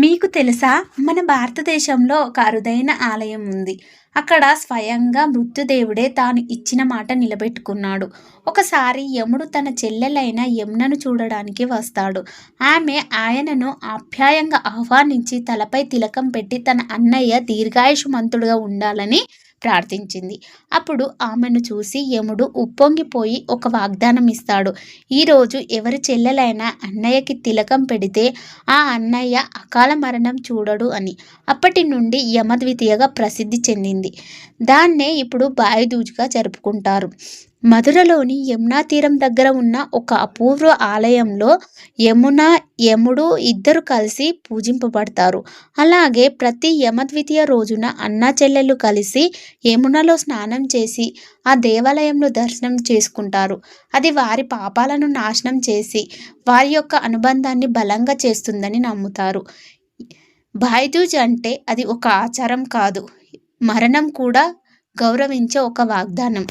మీకు తెలుసా? మన భారతదేశంలో ఒక అరుదైన ఆలయం ఉంది. అక్కడ స్వయంగా మృత్యుదేవుడే తాను ఇచ్చిన మాట నిలబెట్టుకున్నాడు. ఒకసారి యముడు తన చెల్లెలైన యమునను చూడడానికి వస్తాడు. ఆమె ఆయనను ఆప్యాయంగా ఆహ్వానించి తలపై తిలకం పెట్టి తన అన్నయ్య దీర్ఘాయుషుమంతుడుగా ఉండాలని ప్రార్థించింది. అప్పుడు ఆమెను చూసి యముడు ఉప్పొంగిపోయి ఒక వాగ్దానం ఇస్తాడు. ఈరోజు ఎవరి చెల్లెలైనా అన్నయ్యకి తిలకం పెడితే ఆ అన్నయ్య అకాల మరణం చూడడు అని. అప్పటి నుండి యమద్వితీయగా ప్రసిద్ధి చెందింది. దాన్నే ఇప్పుడు భాయిదూజ్‌గా జరుపుకుంటారు. మధురలోని యమునా తీరం దగ్గర ఉన్న ఒక అపూర్వ ఆలయంలో యమున, యముడు ఇద్దరు కలిసి పూజింపబడతారు. అలాగే ప్రతి యమద్వితీయ రోజున అన్నా చెల్లెళ్ళు కలిసి యమునలో స్నానం చేసి ఆ దేవాలయంలో దర్శనం చేసుకుంటారు. అది వారి పాపాలను నాశనం చేసి వారి యొక్క అనుబంధాన్ని బలంగా చేస్తుందని నమ్ముతారు. భాయిదూజ్ అంటే అది ఒక ఆచారం కాదు, మరణం కూడా గౌరవించే ఒక వాగ్దానం.